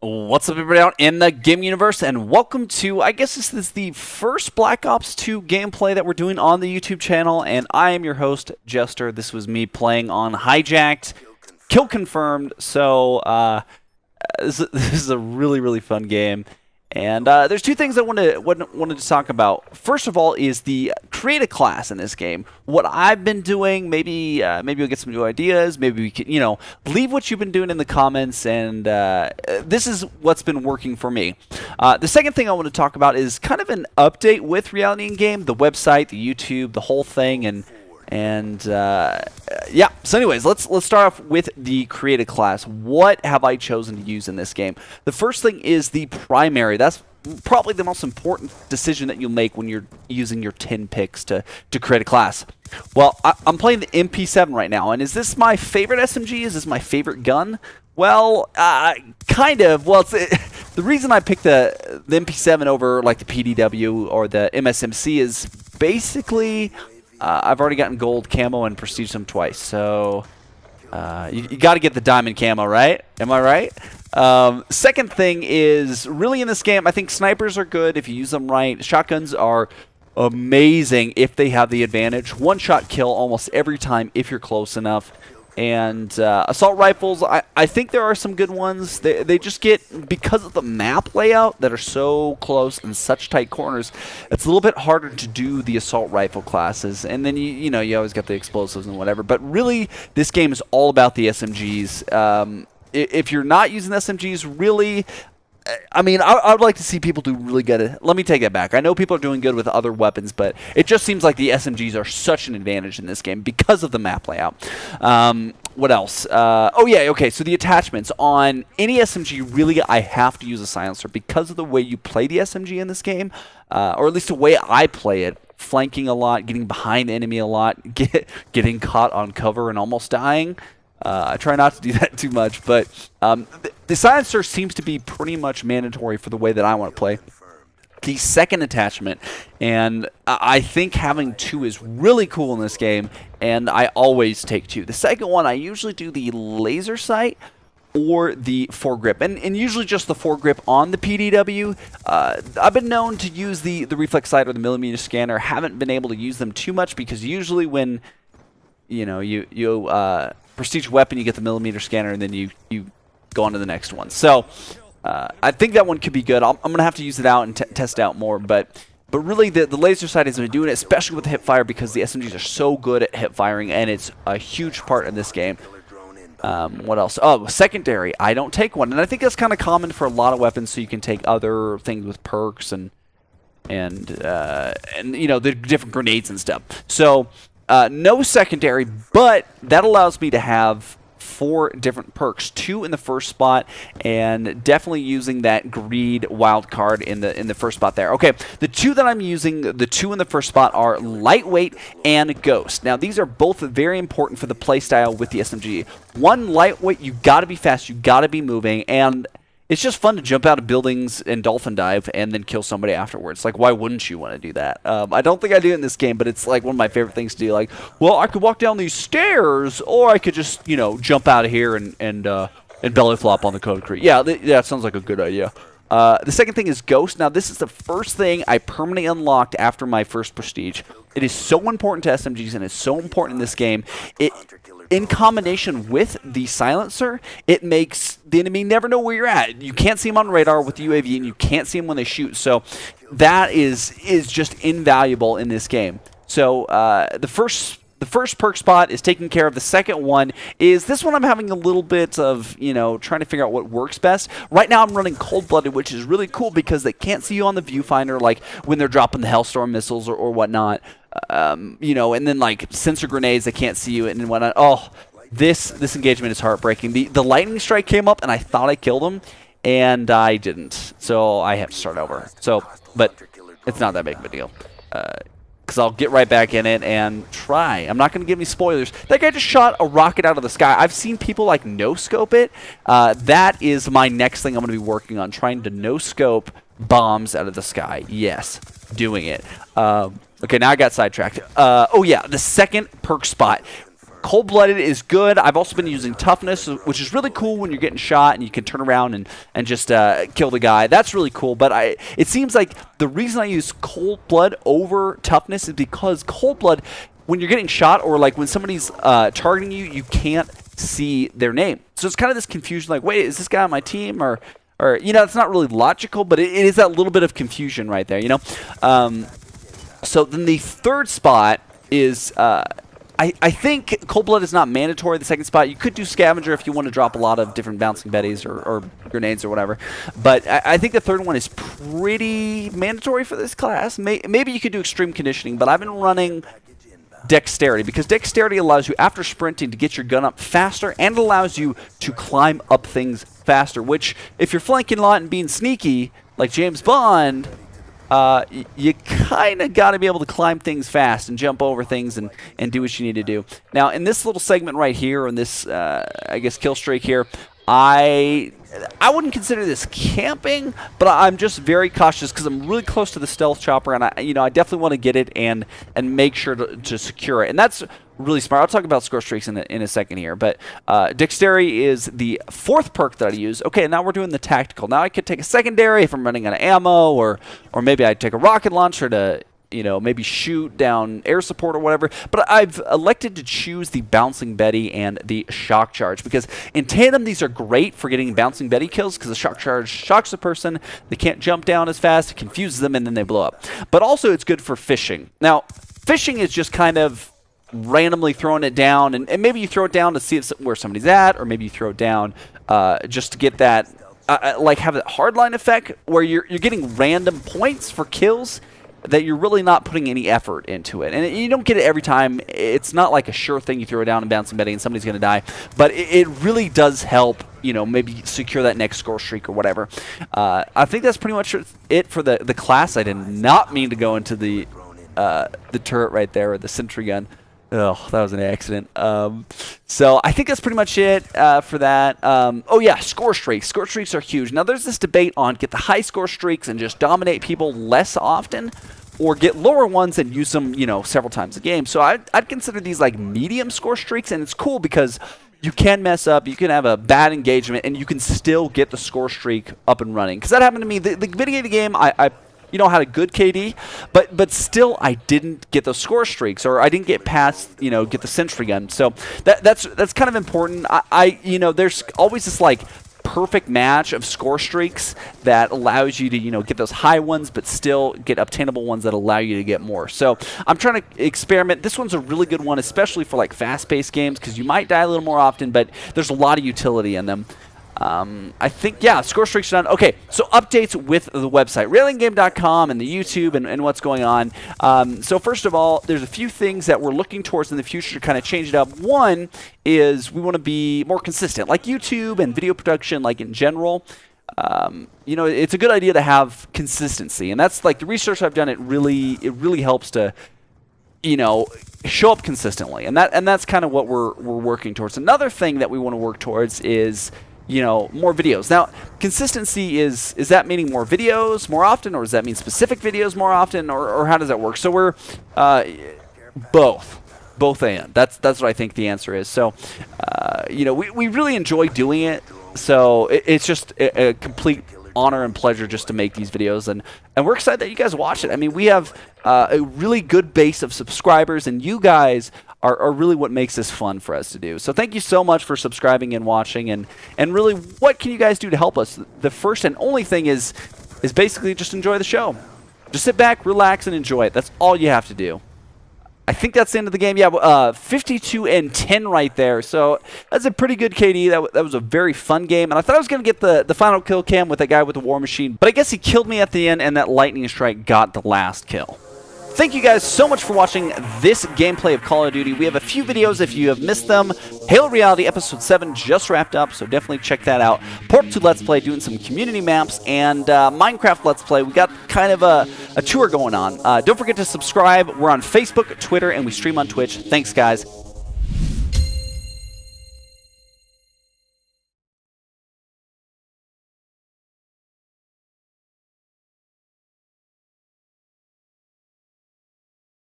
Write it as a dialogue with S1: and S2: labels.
S1: What's up, everybody out in the game universe, and welcome to, I guess this is the first Black Ops 2 gameplay that we're doing on the YouTube channel, and I am your host, Jester. This was me playing on Highjacked, kill confirmed, so this is a really fun game. And there's two things I wanted to talk about. First of all is the create a class in this game. What I've been doing, maybe you'll get some new ideas. Maybe we can, leave what you've been doing in the comments. And this is what's been working for me. The second thing I want to talk about is kind of an update with Reality In Game, the website, the YouTube, the whole thing, and yeah. So anyways, let's start off with the create a class. What have I chosen to use in this game? The first thing is the primary. That's probably the most important decision that you'll make when you're using your 10 picks to create a class. Well, I'm playing the MP7 right now, and is this my favorite SMG? Is this my favorite gun? Well, kind of. Well, the reason I picked the MP7 over like the PDW or the MSMC is basically I've already gotten gold camo and prestige them twice, so you got to get the diamond camo, right? Am I right? Second thing is, really in this game, I think snipers are good if you use them right. Shotguns are amazing if they have the advantage. One-shot kill almost every time if you're close enough. And assault rifles, I think there are some good ones. They just get, because of the map layout that are so close in such tight corners, it's a little bit harder to do the assault rifle classes. And then you always got the explosives and whatever. But really, this game is all about the SMGs. If you're not using SMGs, really, I mean, I would like to see people do really good. Let me take that back. I know people are doing good with other weapons, but it just seems like the SMGs are such an advantage in this game because of the map layout. What else? Oh, yeah, okay, so the attachments. On any SMG, really, I have to use a silencer because of the way you play the SMG in this game, or at least the way I play it. Flanking a lot, getting behind the enemy a lot, getting caught on cover and almost dying. I try not to do that too much, but the silencer seems to be pretty much mandatory for the way that I want to play. The second attachment, and I think having two is really cool in this game, and I always take two. The second one, I usually do the laser sight or the foregrip, and usually just the foregrip on the PDW. I've been known to use the reflex sight or the millimeter scanner. Haven't been able to use them too much because usually when you prestige weapon, you get the millimeter scanner, and then you go on to the next one. So I think that one could be good. I'm going to have to use it out and test it out more, but really the laser sight has been doing it, especially with the hip fire, because the SMGs are so good at hip firing, and it's a huge part in this game. What else? Oh, secondary. I don't take one, and I think that's kind of common for a lot of weapons, so you can take other things with perks and the different grenades and stuff. So no secondary, but that allows me to have 4 different perks, 2 in the first spot, and definitely using that greed wild card in the first spot there. Okay, the 2 that I'm using, the 2 in the first spot are lightweight and ghost. Now these are both very important for the playstyle with the SMG. One, lightweight, you got to be fast, you got to be moving, and it's just fun to jump out of buildings and dolphin dive and then kill somebody afterwards. Like, why wouldn't you want to do that? I don't think I do it in this game, but it's like one of my favorite things to do. Like, well, I could walk down these stairs, or I could just, jump out of here and belly flop on the concrete. Yeah, that sounds like a good idea. The second thing is Ghost. Now, this is the first thing I permanently unlocked after my first Prestige. It is so important to SMGs, and it's so important in this game. In combination with the silencer, it makes the enemy never know where you're at. You can't see them on radar with the UAV, and you can't see them when they shoot. So that is just invaluable in this game. So the first perk spot is taken care of. The second one is this one. I'm having a little bit of, trying to figure out what works best. Right now I'm running cold-blooded, which is really cool because they can't see you on the viewfinder, like when they're dropping the Hellstorm missiles or whatnot. And then like sensor grenades, they can't see you and whatnot. Oh, this engagement is heartbreaking. The lightning strike came up and I thought I killed him, and I didn't. So I have to start over. So, but it's not that big of a deal. Because I'll get right back in it and try. I'm not going to give any spoilers. That guy just shot a rocket out of the sky. I've seen people like no-scope it. That is my next thing I'm going to be working on, trying to no-scope bombs out of the sky. Yes, doing it. Okay, now I got sidetracked. Oh yeah, the second perk spot. Cold-blooded is good. I've also been using toughness, which is really cool when you're getting shot and you can turn around and just kill the guy. That's really cool. But it seems like the reason I use cold blood over toughness is because cold blood, when you're getting shot or like when somebody's targeting you, you can't see their name. So it's kind of this confusion, like, wait, is this guy on my team or you know, it's not really logical, but it is that little bit of confusion right there, you know. So then the third spot is. I think Cold Blood is not mandatory. The second spot, you could do Scavenger if you want to drop a lot of different bouncing betties or grenades or whatever. But I think the third one is pretty mandatory for this class. Maybe you could do Extreme Conditioning, but I've been running Dexterity because Dexterity allows you, after sprinting, to get your gun up faster, and it allows you to climb up things faster, which, if you're flanking a lot and being sneaky, like James Bond, you kind of got to be able to climb things fast and jump over things and do what you need to do. Now, in this little segment right here, in this, I guess, kill streak here, I wouldn't consider this camping, but I'm just very cautious because I'm really close to the stealth chopper, and I definitely want to get it and make sure to secure it. And that's really smart. I'll talk about score streaks in a second here, but Dexterity is the fourth perk that I use. Okay, now we're doing the tactical. Now I could take a secondary if I'm running out of ammo, or maybe I'd take a rocket launcher to, you know, maybe shoot down air support or whatever. But I've elected to choose the Bouncing Betty and the Shock Charge because in tandem these are great for getting Bouncing Betty kills because the Shock Charge shocks the person, they can't jump down as fast, it confuses them, and then they blow up. But also it's good for fishing. Now, fishing is just kind of randomly throwing it down, and maybe you throw it down to see where somebody's at, or maybe you throw it down just to get that, like have that hardline effect where you're getting random points for kills that you're really not putting any effort into it. And you don't get it every time. It's not like a sure thing you throw it down and Bouncing Betty and somebody's going to die. But it really does help, you know, maybe secure that next score streak or whatever. I think that's pretty much it for the class. I did not mean to go into the turret right there, or the sentry gun. Oh, that was an accident. So I think that's pretty much it for that. Oh yeah, score streaks. Score streaks are huge. Now there's this debate on get the high score streaks and just dominate people less often, or get lower ones and use them, you know, several times a game. So I'd consider these like medium score streaks, and it's cool because you can mess up, you can have a bad engagement, and you can still get the score streak up and running. Because that happened to me. The beginning of the game, I you know, had a good KD, but still I didn't get those score streaks, or I didn't get past, you know, get the sentry gun. So that's kind of important. You know, there's always this like perfect match of score streaks that allows you to, you know, get those high ones, but still get obtainable ones that allow you to get more. So I'm trying to experiment. This one's a really good one, especially for like fast-paced games, because you might die a little more often, but there's a lot of utility in them. I think, yeah, score streaks are done. Okay, so updates with the website, railingame.com, and the YouTube and what's going on. So first of all, there's a few things that we're looking towards in the future to kind of change it up. One is we want to be more consistent, like YouTube and video production, like in general. You know, it's a good idea to have consistency, and that's like the research I've done. It really helps to, you know, show up consistently, and that's kind of what we're working towards. Another thing that we want to work towards is, you know, more videos. Now, consistency is that meaning more videos more often, or does that mean specific videos more often, or how does that work? So we're both and that's what I think the answer is. So you know, we really enjoy doing it, so it's just a complete honor and pleasure just to make these videos, and we're excited that you guys watch it. I mean, we have a really good base of subscribers, and you guys are really what makes this fun for us to do. So thank you so much for subscribing and watching, and really, what can you guys do to help us? The first and only thing is basically just enjoy the show. Just sit back, relax, and enjoy it. That's all you have to do. I think that's the end of the game. Yeah, 52-10 right there. So that's a pretty good KD. That was a very fun game. And I thought I was going to get the final kill cam with that guy with the war machine, but I guess he killed me at the end, and that lightning strike got the last kill. Thank you guys so much for watching this gameplay of Call of Duty. We have a few videos if you have missed them. Halo Reality Episode 7 just wrapped up, so definitely check that out. Porp 2 Let's Play doing some community maps, and Minecraft Let's Play. We got kind of a tour going on. Don't forget to subscribe. We're on Facebook, Twitter, and we stream on Twitch. Thanks, guys.